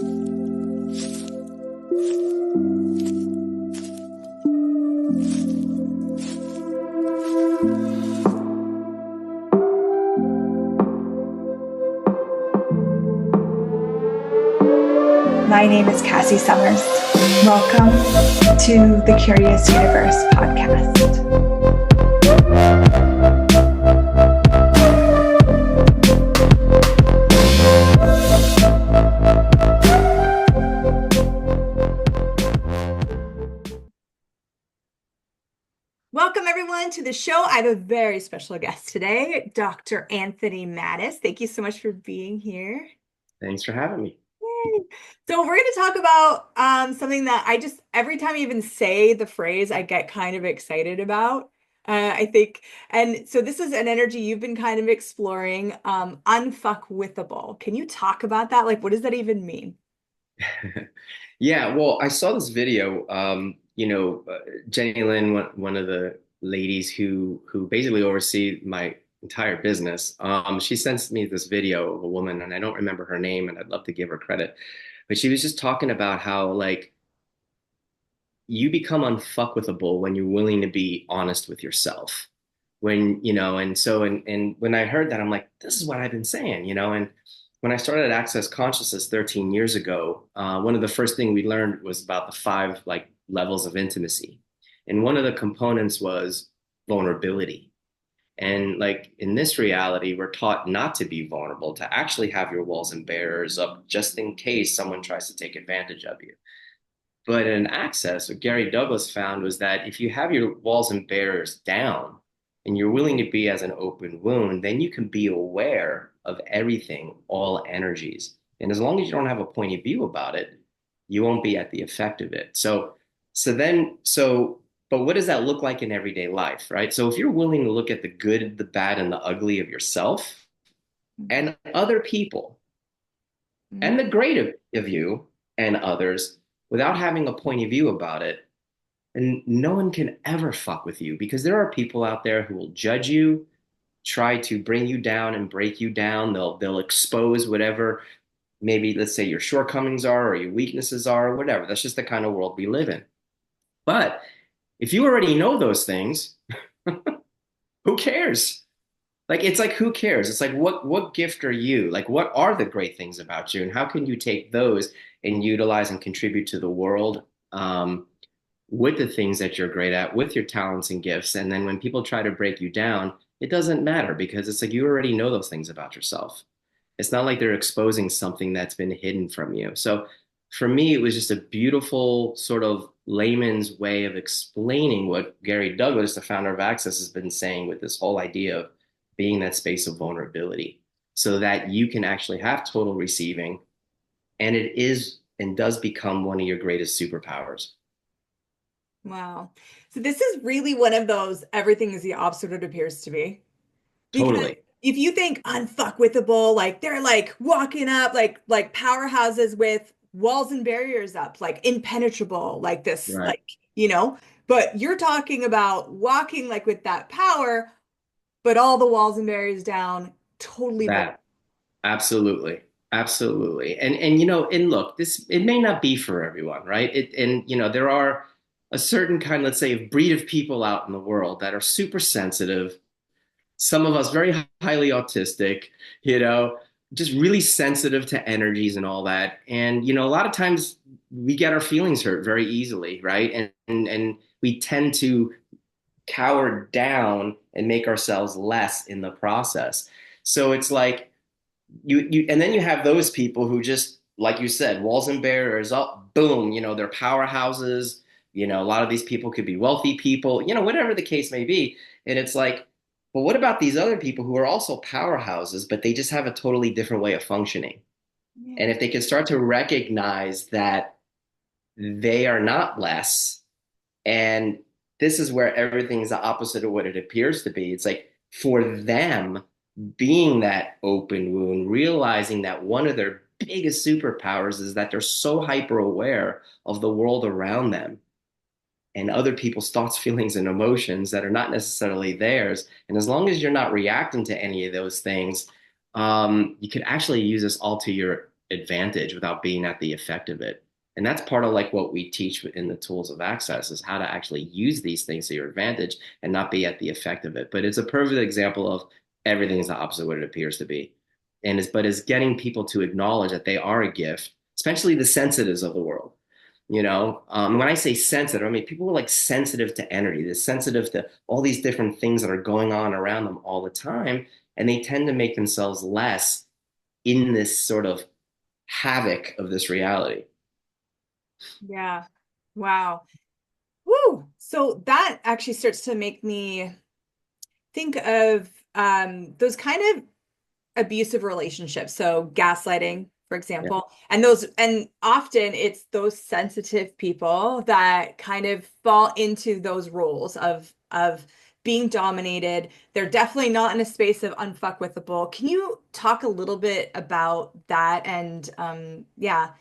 My name is Cassy Summers. Welcome to the Curious Universe podcast. Welcome, everyone, to the show. I have a very special guest today, Dr. Anthony Mattis. Thank you so much for being here. Thanks for having me. Yay. So we're going to talk about something that every time I even say the phrase, I get kind of excited about, I think. And so this is an energy you've been kind of exploring, unfuckwithable. Can you talk about that? Like, what does that even mean? Yeah, well, I saw this video. Jenny Lynn, one of the ladies who basically oversee my entire business. She sent me this video of a woman, and I don't remember her name, and I'd love to give her credit, but she was just talking about how like you become unfuckwithable when you're willing to be honest with yourself. And when I heard that, I'm like, this is what I've been saying. And when I started Access Consciousness 13 years ago, one of the first things we learned was about the five like levels of intimacy. And one of the components was vulnerability. And like in this reality, we're taught not to be vulnerable, to actually have your walls and barriers up just in case someone tries to take advantage of you. But in Access, what Gary Douglas found was that if you have your walls and barriers down and you're willing to be as an open wound, then you can be aware of everything, all energies. And as long as you don't have a point of view about it, you won't be at the effect of it. But what does that look like in everyday life, right? So if you're willing to look at the good, the bad, and the ugly of yourself and other people and the great of you and others without having a point of view about it, and no one can ever fuck with you because there are people out there who will judge you, try to bring you down and break you down. They'll expose whatever maybe let's say your shortcomings are or your weaknesses are or whatever. That's just the kind of world we live in. But if you already know those things, who cares? Like it's like who cares? It's like what gift are you? Like what are the great things about you, and how can you take those and utilize and contribute to the world with the things that you're great at, with your talents and gifts? And then when people try to break you down, it doesn't matter because it's like you already know those things about yourself. It's not like they're exposing something that's been hidden from you. So for me, it was just a beautiful sort of layman's way of explaining what Gary Douglas, the founder of Access, has been saying with this whole idea of being that space of vulnerability so that you can actually have total receiving. And it is and does become one of your greatest superpowers. Wow. So this is really one of those everything is the opposite it appears to be. Because Totally. if you think unfuckwithable, like they're like walking up like powerhouses with walls and barriers up, like impenetrable, like this, Right. like, but you're talking about walking like with that power, but all the walls and barriers down, totally vulnerable. That absolutely. Absolutely. And look, this it may not be for everyone, right? There are a certain kind, let's say, of breed of people out in the world that are super sensitive, some of us very highly autistic, you know, just really sensitive to energies and all that. And, a lot of times we get our feelings hurt very easily, right? And we tend to cower down and make ourselves less in the process. So it's like and then you have those people who just, like you said, walls and barriers up, boom, they're powerhouses. A lot of these people could be wealthy people, whatever the case may be. And it's like, but what about these other people who are also powerhouses, but they just have a totally different way of functioning? Yeah. And if they can start to recognize that they are not less, and this is where everything's the opposite of what it appears to be. It's like for them being that open wound, realizing that one of their biggest superpowers is that they're so hyper aware of the world around them and other people's thoughts, feelings, and emotions that are not necessarily theirs. And as long as you're not reacting to any of those things, you can actually use this all to advantage without being at the effect of it. And that's part of like what we teach in the tools of access is how to actually use these things to your advantage and not be at the effect of it. But it's a perfect example of everything's the opposite of what it appears to be. But is getting people to acknowledge that they are a gift, especially the sensitives of the world. When I say sensitive, I mean people are like sensitive to energy, they're sensitive to all these different things that are going on around them all the time, and they tend to make themselves less in this sort of havoc of this reality. Yeah. Wow. Woo. So that actually starts to make me think of those kind of abusive relationships. So gaslighting, for Yeah. example, and often it's those sensitive people that kind of fall into those roles of being dominated. They're definitely not in a space of unfuckwithable. Can you talk a little bit about that and yeah,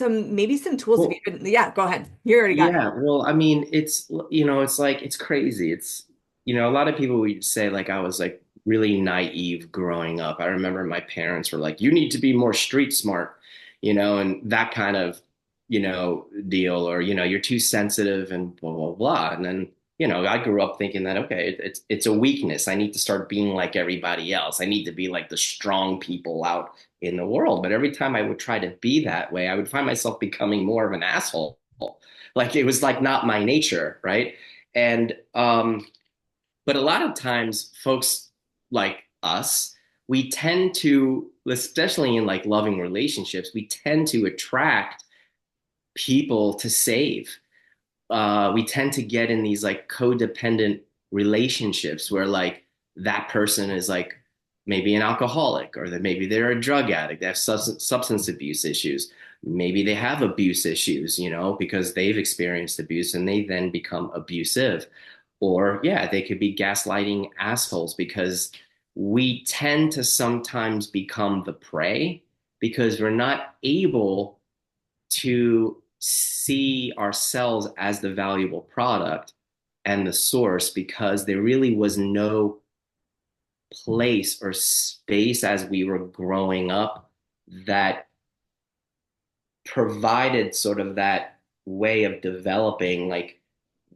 maybe some tools if you Well, could, yeah, go ahead. You already got it. yeah, well, I mean, it's like it's crazy. A lot of people would say like I was like really naive growing up. I remember my parents were like, "You need to be more street smart," and that kind of, deal, or you're too sensitive and blah blah blah. And then, I grew up thinking that okay, it's a weakness. I need to start being like everybody else. I need to be like the strong people out in the world. But every time I would try to be that way, I would find myself becoming more of an asshole. Like it was like not my nature, right? And but a lot of times folks like us, we tend to, especially in like loving relationships, we tend to attract people to save. We tend to get in these like codependent relationships where like that person is like maybe an alcoholic, or that maybe they're a drug addict, they have substance abuse issues, maybe they have abuse issues, because they've experienced abuse and they then become abusive. Or yeah, they could be gaslighting assholes because we tend to sometimes become the prey because we're not able to see ourselves as the valuable product and the source, because there really was no place or space as we were growing up that provided sort of that way of developing like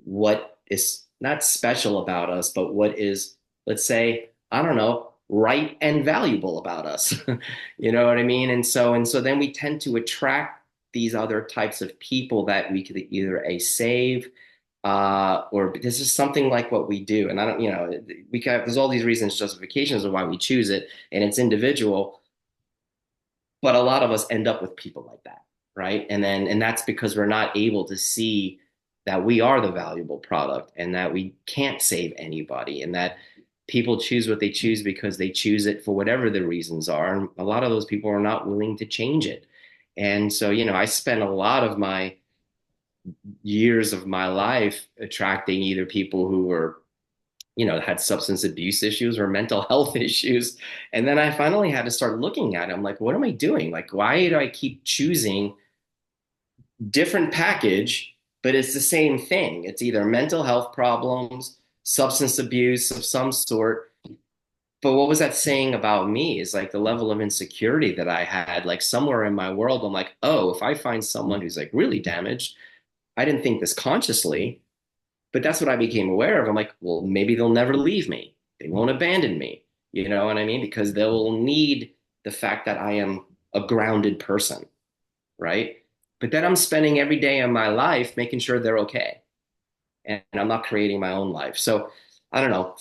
what is not special about us, but what is, let's say, I don't know, right and valuable about us. You know what I mean? And so then we tend to attract these other types of people that we could either a save, or this is something like what we do. And I don't, we can there's all these reasons, justifications of why we choose it, and it's individual. But a lot of us end up with people like that, right? And that's because we're not able to see that we are the valuable product and that we can't save anybody, and that people choose what they choose because they choose it for whatever the reasons are. And a lot of those people are not willing to change it. And so, I spent a lot of my years of my life attracting either people who were, had substance abuse issues or mental health issues. And then I finally had to start looking at it. I'm like, what am I doing? Like, why do I keep choosing different package, but it's the same thing? It's either mental health problems, substance abuse of some sort. But what was that saying about me is like the level of insecurity that I had, like somewhere in my world, I'm like, oh, if I find someone who's like really damaged, I didn't think this consciously, but that's what I became aware of. I'm like, well, maybe they'll never leave me. They won't abandon me. You know what I mean? Because they'll need the fact that I am a grounded person, right? But then I'm spending every day of my life making sure they're okay. And I'm not creating my own life. So I don't know.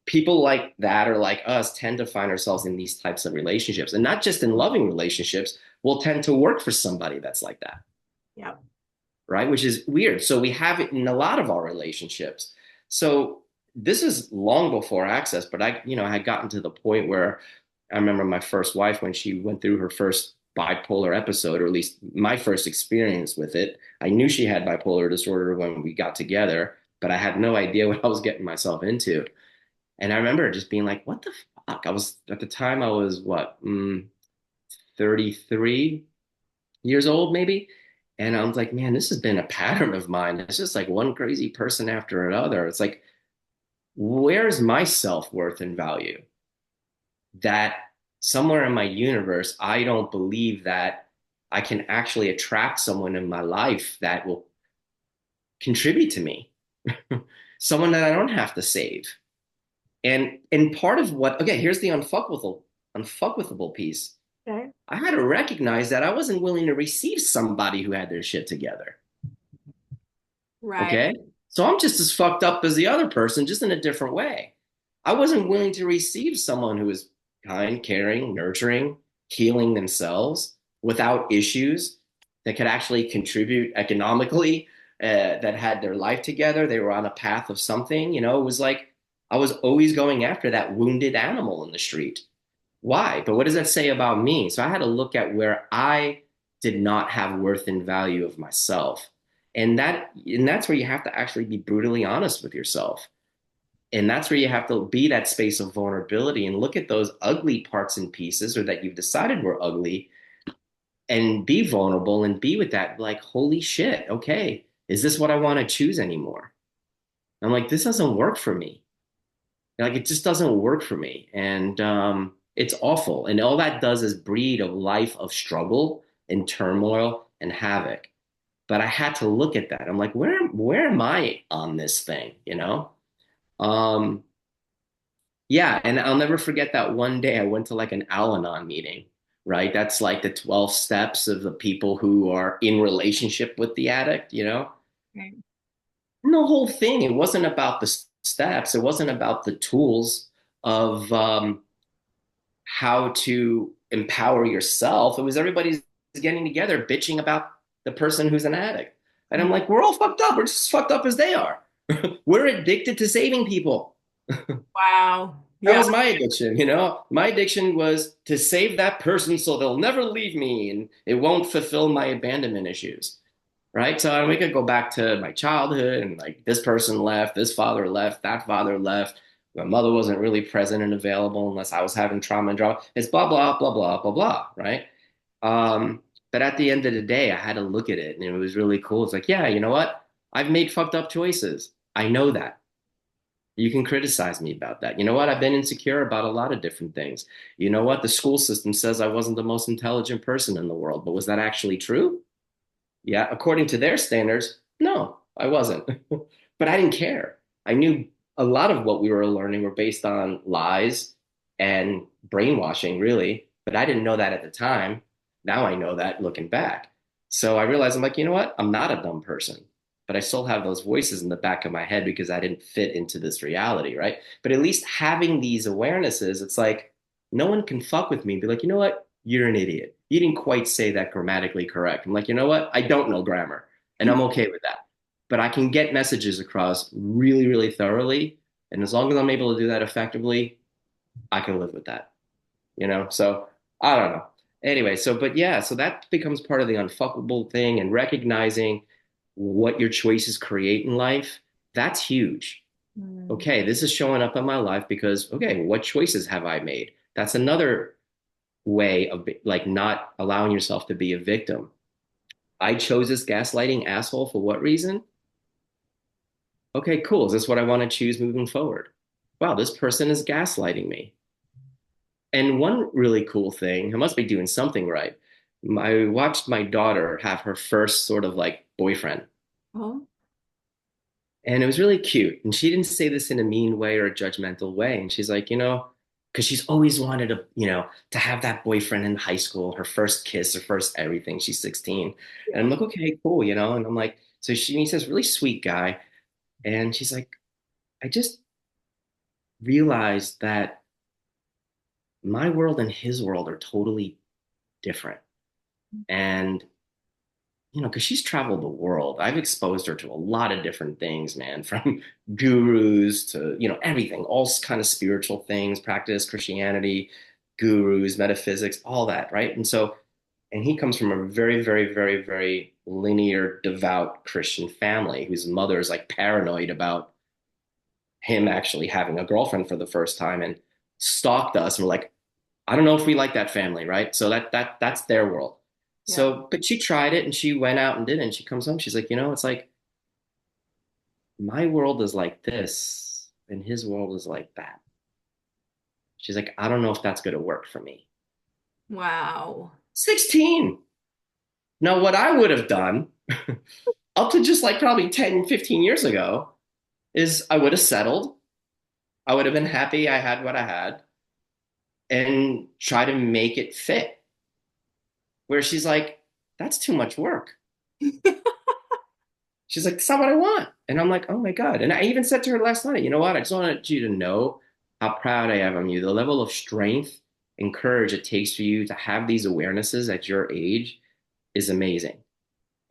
People like that or like us tend to find ourselves in these types of relationships, and not just in loving relationships. We'll tend to work for somebody that's like that, Yeah. right? Which is weird. So we have it in a lot of our relationships. So this is long before access, but I had gotten to the point where I remember my first wife when she went through her first bipolar episode, or at least my first experience with it. I knew she had bipolar disorder when we got together, but I had no idea what I was getting myself into. And I remember just being like, what the fuck? I was at the time I was what, 33 years old maybe. And I was like, man, this has been a pattern of mine. It's just like one crazy person after another. It's like, where's my self-worth and value? That somewhere in my universe, I don't believe that I can actually attract someone in my life that will contribute to me, someone that I don't have to save. And part of what, okay, here's the unfuckwithable piece. Okay. I had to recognize that I wasn't willing to receive somebody who had their shit together. Right. Okay. So I'm just as fucked up as the other person, just in a different way. I wasn't willing to receive someone who was kind, caring, nurturing, healing themselves without issues that could actually contribute economically, that had their life together. They were on a path of something. It was like I was always going after that wounded animal in the street. Why? But what does that say about me? So I had to look at where I did not have worth and value of myself. And that's where you have to actually be brutally honest with yourself. And that's where you have to be that space of vulnerability and look at those ugly parts and pieces or that you've decided were ugly and be vulnerable and be with that like, holy shit, okay, is this what I want to choose anymore? I'm like, this doesn't work for me. Like it just doesn't work for me. And it's awful. And all that does is breed a life of struggle and turmoil and havoc. But I had to look at that. I'm like, where am I on this thing? Um, yeah, and I'll never forget that one day I went to like an Al-Anon meeting, right? That's like the 12 steps of the people who are in relationship with the addict. Right. And the whole thing, it wasn't about the steps, it wasn't about the tools of how to empower yourself. It was everybody's getting together, bitching about the person who's an addict. And I'm like, we're all fucked up. We're just as fucked up as they are. We're addicted to saving people. Wow. That Yeah. was my addiction. My addiction was to save that person so they'll never leave me and it won't fulfill my abandonment issues. Right. So we could go back to my childhood and like this person left, this father left, that father left. My mother wasn't really present and available unless I was having trauma and drama. It's blah, blah, blah, blah, blah, blah. Right. But at the end of the day, I had to look at it and it was really cool. It's like, yeah, you know what? I've made fucked up choices. I know that. You can criticize me about that. You know what? I've been insecure about a lot of different things. You know what? The school system says I wasn't the most intelligent person in the world, but was that actually true? Yeah, according to their standards, no, I wasn't. But I didn't care. I knew a lot of what we were learning were based on lies and brainwashing, really. But I didn't know that at the time. Now I know that looking back. So I realized I'm like, you know what? I'm not a dumb person, but I still have those voices in the back of my head because I didn't fit into this reality, right? But at least having these awarenesses, it's like no one can fuck with me and be like, you know what? You're an idiot. You didn't quite say that grammatically correct. I'm like, you know what? I don't know grammar, and I'm okay with that. But I can get messages across really, really thoroughly. And as long as I'm able to do that effectively, I can live with that. So I don't know. Anyway, but yeah, so that becomes part of the unfuckable thing and recognizing what your choices create in life. That's huge. Mm. Okay, this is showing up in my life because, okay, what choices have I made? That's another way of like not allowing yourself to be a victim. I chose this gaslighting asshole for what reason? Okay, cool. Is this what I want to choose moving forward? Wow, this person is gaslighting me. And one really cool thing, I must be doing something right. I watched my daughter have her first sort of like boyfriend, Oh, and it was really cute. And she didn't say this in a mean way or a judgmental way. And she's like, because she's always wanted to have that boyfriend in high school, her first kiss, her first everything. She's 16. And yeah. I'm like, okay, cool. And I'm like, so he says, really sweet guy. And she's like, I just realized that my world and his world are totally different. And because she's traveled the world. I've exposed her to a lot of different things, man, from gurus to, everything, all kind of spiritual things, practice, Christianity, gurus, metaphysics, all that, right? And he comes from a very, very, very, very linear, devout Christian family whose mother is like paranoid about him actually having a girlfriend for the first time and stalked us. And we're like, I don't know if we like that family, right? So that's their world. Yeah. So, but she tried it and she went out and did it. And she comes home, she's like, it's like my world is like this and his world is like that. She's like, I don't know if that's going to work for me. Wow. 16. Now, what I would have done up to just like probably 10, 15 years ago is I would have settled. I would have been happy I had what I had and try to make it fit. Where she's like, that's too much work. She's like, that's not what I want. And I'm like, oh my God. And I even said to her last night, you know what? I just wanted you to know how proud I am of you. The level of strength and courage it takes for you to have these awarenesses at your age is amazing.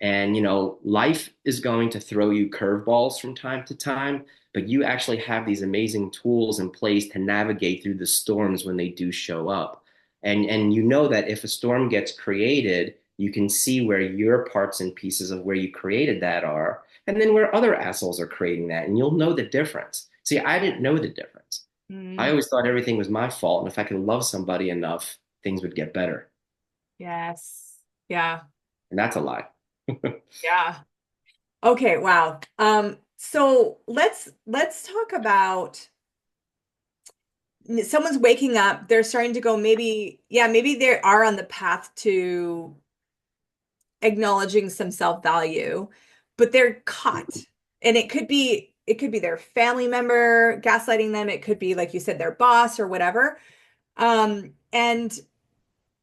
And, life is going to throw you curveballs from time to time, but you actually have these amazing tools in place to navigate through the storms when they do show up. And you know that if a storm gets created, you can see where your parts and pieces of where you created that are, and then where other assholes are creating that, and you'll know the difference. See, I didn't know the difference. I Mm, always thought everything was my fault, and if I could love somebody enough, things would get better. yes. Yeah. And that's a lie. Yeah. Okay, wow. So let's talk about someone's waking up, they're starting to go, maybe, yeah, maybe they are on the path to acknowledging some self-value, but they're caught. And it could be their family member gaslighting them. It could be, like you said, their boss or whatever. And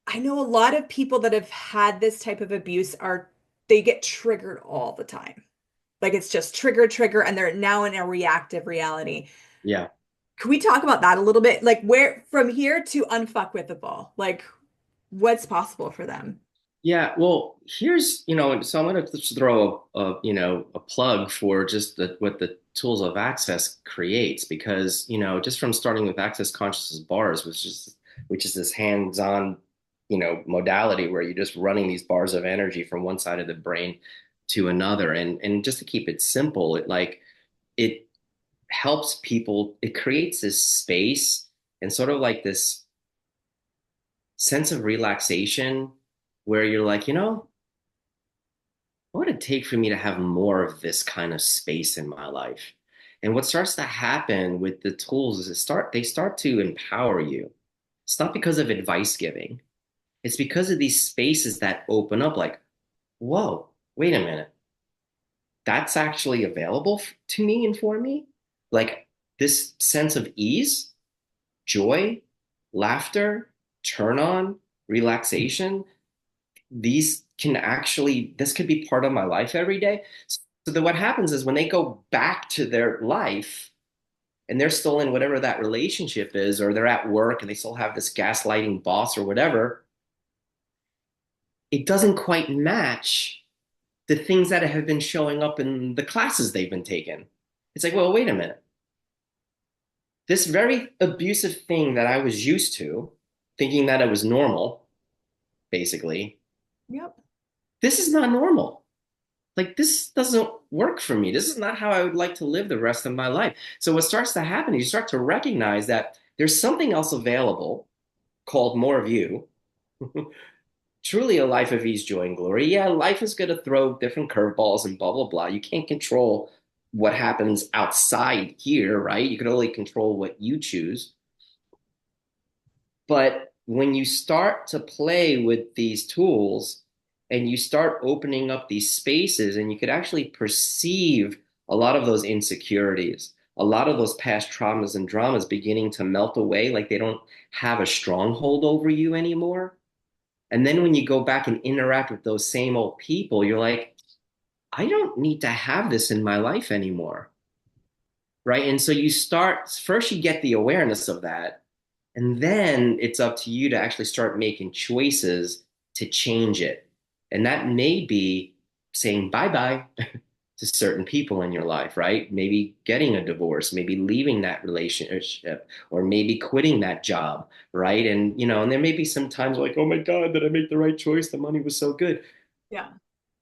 I know a lot of people that have had this type of abuse are they get triggered all the time. Like it's just trigger, trigger, and they're now in a reactive reality. Yeah. Can we talk about that a little bit? Like where from here to unfuckwithable, like what's possible for them? Yeah, well, here's, so I'm going to just throw a plug for just what the tools of access creates because, just from starting with access consciousness bars, which is this hands-on, modality where you're just running these bars of energy from one side of the brain to another. And just to keep it simple, it helps people, it creates this space and sort of like this sense of relaxation where you're like, what would it take for me to have more of this kind of space in my life? And what starts to happen with the tools is they start to empower you. It's not because of advice giving. It's because of these spaces that open up like, whoa, wait a minute. That's actually available to me and for me. Like this sense of ease, joy, laughter, turn on, relaxation, this could be part of my life every day. So then what happens is when they go back to their life and they're still in whatever that relationship is, or they're at work and they still have this gaslighting boss or whatever, it doesn't quite match the things that have been showing up in the classes they've been taking. It's like, well, wait a minute. This very abusive thing that I was used to, thinking that it was normal, basically, Yep. this is not normal. Like this doesn't work for me. This is not how I would like to live the rest of my life. So what starts to happen is you start to recognize that there's something else available called more of you. Truly a life of ease, joy, and glory. Yeah, life is going to throw different curveballs and blah, blah, blah. You can't control what happens outside here, right? You can only control what you choose. But when you start to play with these tools and you start opening up these spaces, and you could actually perceive a lot of those insecurities, a lot of those past traumas and dramas beginning to melt away, like they don't have a stronghold over you anymore. And then when you go back and interact with those same old people, you're like, I don't need to have this in my life anymore. Right. And so you start first, you get the awareness of that. And then it's up to you to actually start making choices to change it. And that may be saying bye bye to certain people in your life, right? Maybe getting a divorce, maybe leaving that relationship, or maybe quitting that job, right? And there may be some times like, oh my God, did I make the right choice? The money was so good. Yeah.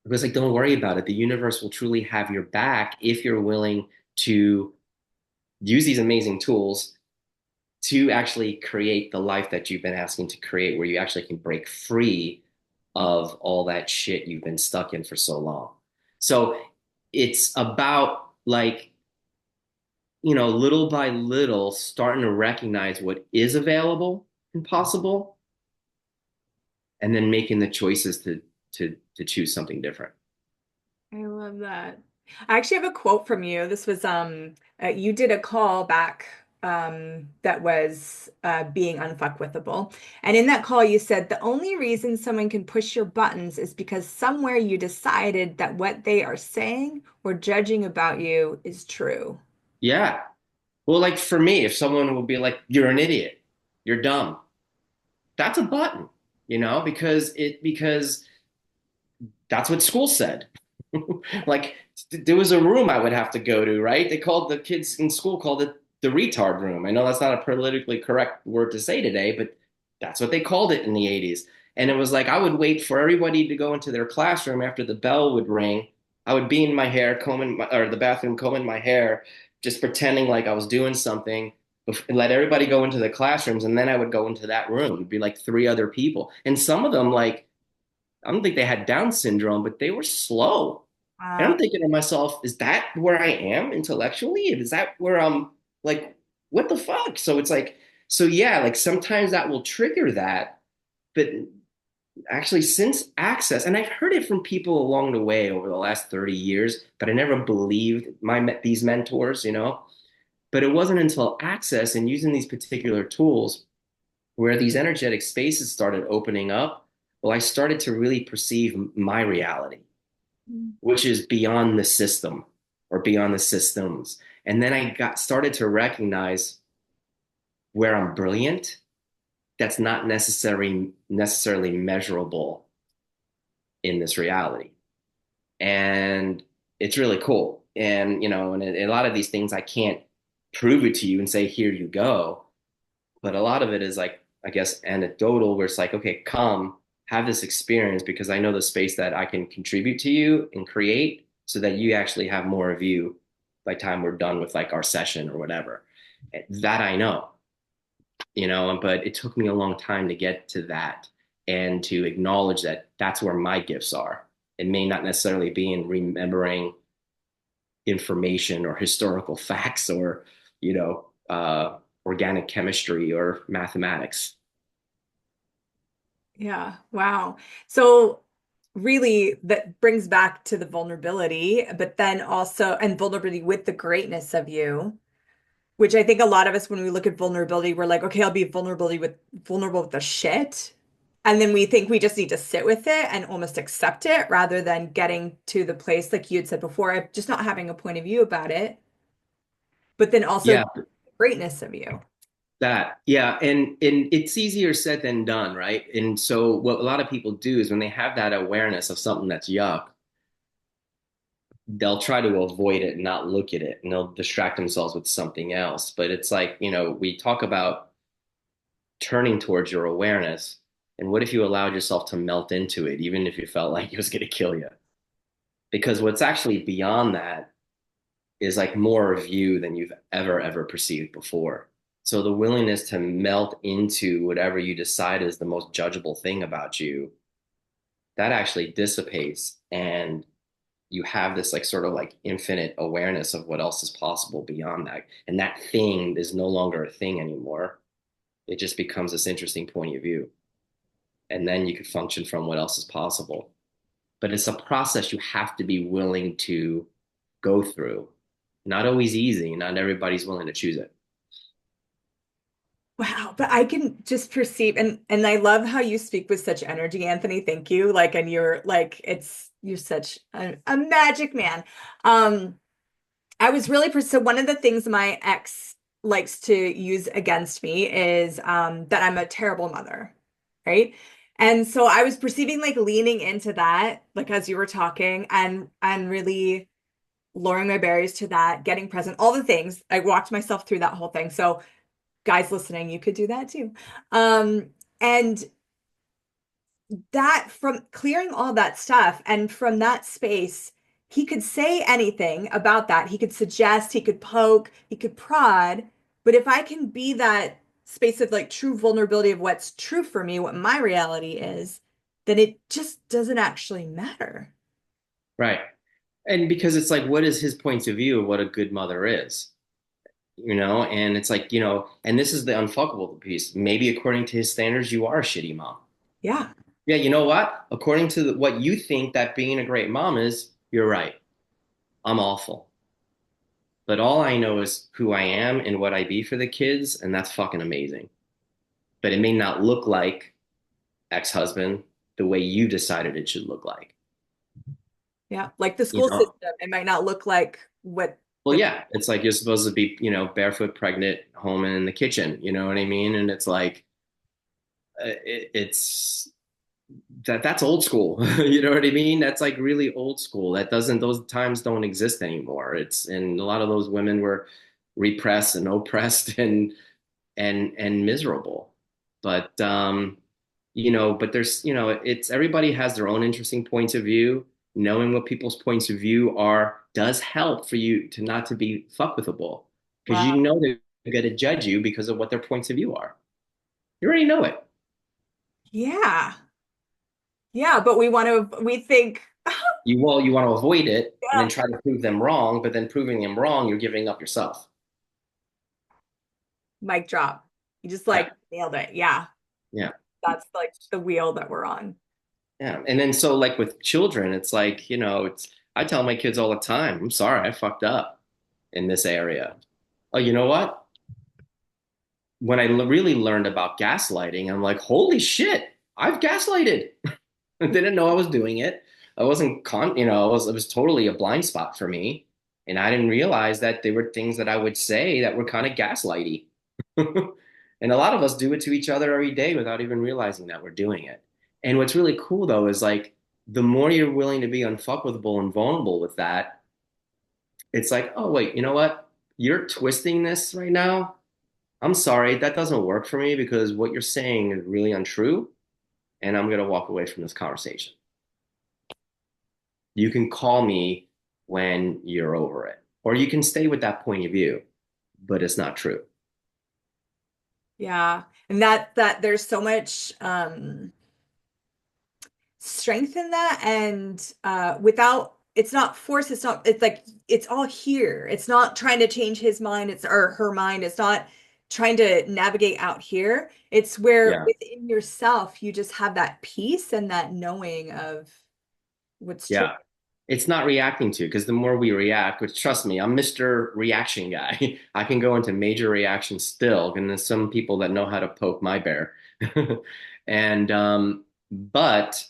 It was like, don't worry about it. The universe will truly have your back if you're willing to use these amazing tools to actually create the life that you've been asking to create, where you actually can break free of all that shit you've been stuck in for so long. So it's about like, little by little, starting to recognize what is available and possible, and then making the choices to choose something different. I love that. I actually have a quote from you. This was you did a call back that was being unfuckwithable. And in that call you said the only reason someone can push your buttons is because somewhere you decided that what they are saying or judging about you is true. Yeah. Well, like for me, if someone will be like, "You're an idiot, you're dumb," that's a button, because that's what school said. Like there was a room I would have to go to, right? They called the kids in school called it the retard room. I know that's not a politically correct word to say today, but that's what they called it in the 80s. And it was like I would wait for everybody to go into their classroom after the bell would ring. I would be in my hair, or the bathroom, combing my hair, just pretending like I was doing something, let everybody go into the classrooms, and then I would go into that room. It'd be like three other people. And some of them, like, I don't think they had Down syndrome, but they were slow. And Wow. I'm thinking to myself, is that where I am intellectually? Is that where I'm like, what the fuck? So it's like, so yeah, like sometimes that will trigger that. But actually, since access, and I've heard it from people along the way over the last 30 years, but I never believed these mentors, But it wasn't until access and using these particular tools where these energetic spaces started opening up. Well, I started to really perceive my reality, which is beyond the system or beyond the systems. And then I got started to recognize where I'm brilliant. That's not necessarily measurable in this reality. And it's really cool. And and a lot of these things I can't prove it to you and say, here you go. But a lot of it is like, I guess, anecdotal, where it's like, okay, come have this experience because I know the space that I can contribute to you and create so that you actually have more of you by the time we're done with like our session or whatever. That I know, but it took me a long time to get to that and to acknowledge that that's where my gifts are. It may not necessarily be in remembering information or historical facts or, organic chemistry or mathematics. Yeah. Wow. So really that brings back to the vulnerability, but then also and vulnerability with the greatness of you, which I think a lot of us when we look at vulnerability, we're like, okay, I'll be vulnerable with the shit. And then we think we just need to sit with it and almost accept it rather than getting to the place, like you had said before, of just not having a point of view about it, but then also Yeah, the greatness of you. yeah, and it's easier said than done, right? And so what a lot of people do is when they have that awareness of something that's yuck, they'll try to avoid it and not look at it, and they'll distract themselves with something else. But it's like, we talk about turning towards your awareness, and what if you allowed yourself to melt into it, even if you felt like it was going to kill you? Because what's actually beyond that is like more of you than you've ever perceived before. So the willingness to melt into whatever you decide is the most judgeable thing about you, that actually dissipates, and you have this like sort of like infinite awareness of what else is possible beyond that. And that thing is no longer a thing anymore. It just becomes this interesting point of view. And then you could function from what else is possible. But it's a process you have to be willing to go through. Not always easy. Not everybody's willing to choose it. Wow, but I can just perceive and I love how you speak with such energy, Anthony. Thank you. Like and you're like you're such a magic man. I was really so one of the things my ex likes to use against me is that I'm a terrible mother, right? And so I was perceiving like leaning into that, like as you were talking, and really lowering my barriers to that, getting present, all the things. I walked myself through that whole thing. So guys listening, you could do that too. And that from clearing all that stuff and from that space, he could say anything about that. He could suggest, he could poke, he could prod. But if I can be that space of like true vulnerability of what's true for me, what my reality is, then it just doesn't actually matter. Right. And because it's like, what is his point of view of what a good mother is? And it's like, and this is the unfuckable piece. Maybe according to his standards, you are a shitty mom. Yeah. Yeah, you know what? According to what you think that being a great mom is, you're right. I'm awful. But all I know is who I am and what I be for the kids, and that's fucking amazing. But it may not look like ex-husband the way you decided it should look like. Yeah, like the You school know? system, it might not look like what Well, the yeah, it's like you're supposed to be, barefoot, pregnant, home and in the kitchen. You know what I mean? And it's like it's that's old school. You know what I mean? That's like really old school. That doesn't those times don't exist anymore. It's and a lot of those women were repressed and oppressed and miserable. But but there's, it's everybody has their own interesting points of view. Knowing what people's points of view are does help for you to not to be fuck withable because wow. you know they're going to judge you because of what their points of view are. You already know it. Yeah. Yeah, but we think, You want to avoid it and then yeah, try to prove them wrong, but then proving them wrong, you're giving up yourself. mic drop. You just Yeah, like nailed it. Yeah. yeah, That's like the wheel that we're on. yeah. And then so like with children, it's like, it's I tell my kids all the time, I'm sorry, I fucked up in this area. Oh, you know what? When I really learned about gaslighting, I'm like, holy shit, I've gaslighted. I didn't know I was doing it. I wasn't it was totally a blind spot for me. And I didn't realize that there were things that I would say that were kind of gaslighty. And a lot of us do it to each other every day without even realizing that we're doing it. And what's really cool though is like the more you're willing to be unfuckwithable and vulnerable with that, it's like, oh wait, you know what? You're twisting this right now. I'm sorry, that doesn't work for me because what you're saying is really untrue, and I'm gonna walk away from this conversation. You can call me when you're over it, or you can stay with that point of view, but it's not true. Yeah. And that there's so much strength in that, and without, it's not force, it's like it's all here. It's not trying to change his mind, it's or her mind. It's not trying to navigate out here. It's where Yeah. within yourself you just have that peace and that knowing of what's true. Yeah. It's not reacting to because the more we react, which trust me, I'm Mr. Reaction guy. I can go into major reactions still, and there's some people that know how to poke my bear. And but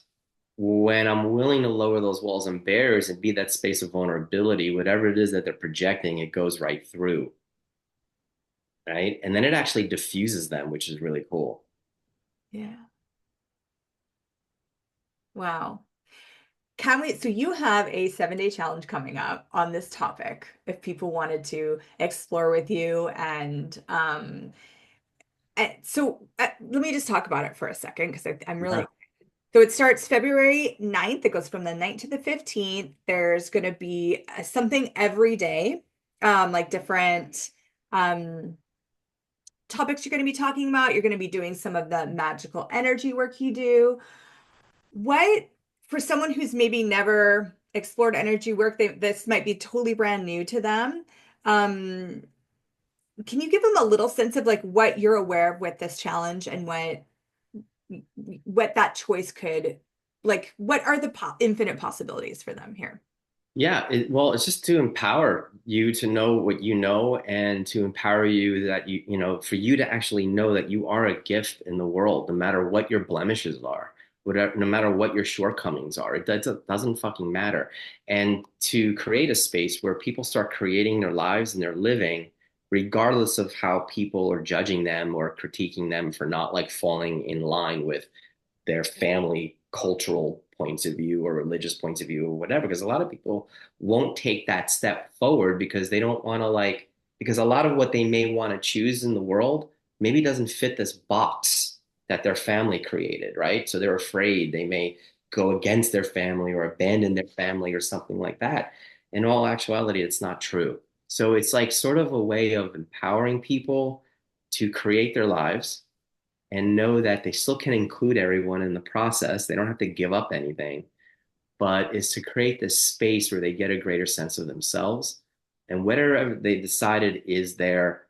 when I'm willing to lower those walls and barriers and be that space of vulnerability, whatever it is that they're projecting, it goes right through, right? And then it actually diffuses them, which is really cool. Yeah. Wow. Can we, so you have a 7-day challenge coming up on this topic if people wanted to explore with you, and so let me just talk about it for a second because I'm Yeah. really, so it starts February 9th. It goes from the 9th to the 15th. There's going to be something every day, like different um, topics you're going to be talking about. You're going to be doing some of the magical energy work you do. What, for someone who's maybe never explored energy work, this might be totally brand new to them. Um, can you give them a little sense of like what you're aware of with this challenge and what that choice could, like what are the infinite possibilities for them here? Yeah, well, it's just to empower you to know what you know and to empower you that for you to actually know that you are a gift in the world, no matter what your blemishes are, whatever, no matter what your shortcomings are, doesn't fucking matter. And to create a space where people start creating their lives and their living, regardless of how people are judging them or critiquing them for not like falling in line with their family cultural points of view or religious points of view or whatever because a lot of people won't take that step forward because they don't want to like because a lot of what they may want to choose in the world maybe doesn't fit this box that their family created, right? So they're afraid they may go against their family or abandon their family or something like that. In all actuality, it's not true. So it's like sort of a way of empowering people to create their lives and know that they still can include everyone in the process. They don't have to give up anything, but is to create this space where they get a greater sense of themselves and whatever they decided is their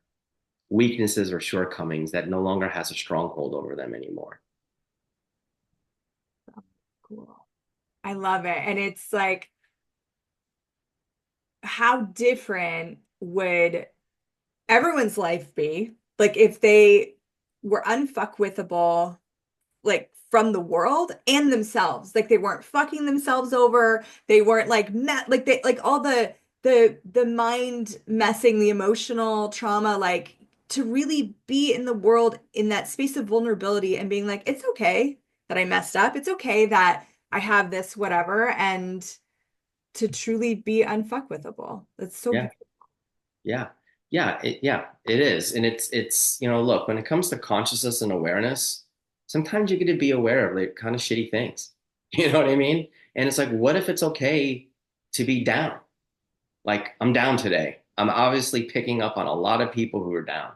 weaknesses or shortcomings that no longer has a stronghold over them anymore. Cool. I love it. And it's like, how different would everyone's life be? Like if they were unfuckwithable, like from the world and themselves, like they weren't fucking themselves over, they weren't like like they like all the mind messing, the emotional trauma, like to really be in the world in that space of vulnerability and being like, it's okay that I messed up, it's okay that I have this whatever, and to truly be unfuckwithable. That's so Yeah. beautiful. Yeah. Yeah, it is. And you know, look, when it comes to consciousness and awareness, sometimes you get to be aware of like kind of shitty things. You know what I mean? And it's like, what if it's okay to be down? Like, I'm down today. I'm obviously picking up on a lot of people who are down.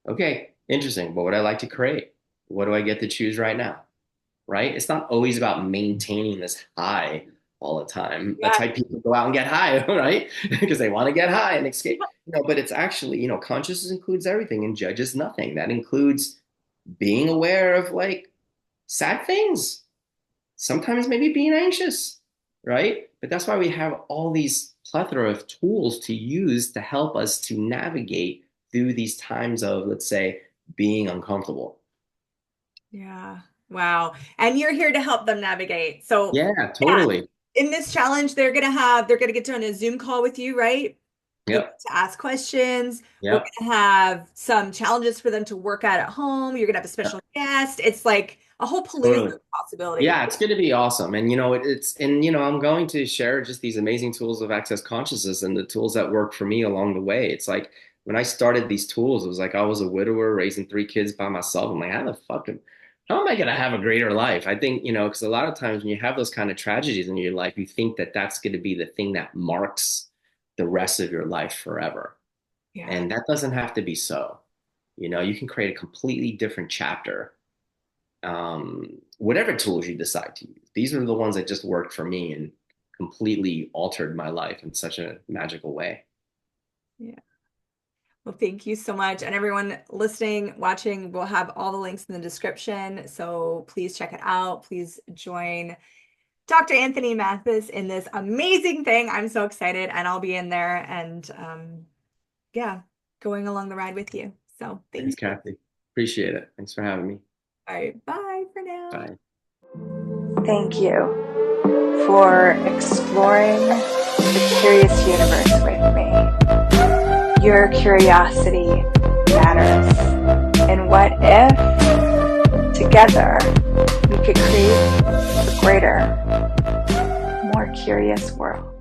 Okay, interesting. What would I like to create? What do I get to choose right now? Right? It's not always about maintaining this high all the time. That's Yeah. why people go out and get high, right? Because they want to get high and escape. You know, but it's actually, you know, consciousness includes everything and judges nothing. That includes being aware of like sad things, sometimes maybe being anxious, right? But that's why we have all these plethora of tools to use to help us to navigate through these times of, let's say, being uncomfortable. Yeah. Wow. And you're here to help them navigate. So Yeah, yeah, totally. in this challenge, they're gonna get on a Zoom call with you, right? You'll get Yep. to ask questions. We're Yep. gonna have some challenges for them to work out at home. You're gonna have a Yep. special guest. It's like a whole palooza Totally. of possibilities. Yeah, it's going to be awesome. And, you know, and, you know, I'm going to share just these amazing tools of access consciousness and the tools that work for me along the way. It's like when I started these tools, it was like I was a widower raising three kids by myself. I'm like, how am I going to have a greater life? I think, you know, because a lot of times when you have those kind of tragedies in your life, you think that that's going to be the thing that marks the rest of your life forever. Yeah. And that doesn't have to be so. You know, you can create a completely different chapter, whatever tools you decide to use. These are the ones that just worked for me and completely altered my life in such a magical way. Yeah. Well, thank you so much. And everyone listening, watching, we'll have all the links in the description. So please check it out. Please join Dr. Anthony Mattis in this amazing thing. I'm so excited, and I'll be in there and yeah, going along the ride with you. So Thanks, thank you. Kathy. Appreciate it. Thanks for having me. All right, bye for now. Bye. Thank you for exploring the curious universe with me. Your curiosity matters. And what if together we could create a greater, more curious world?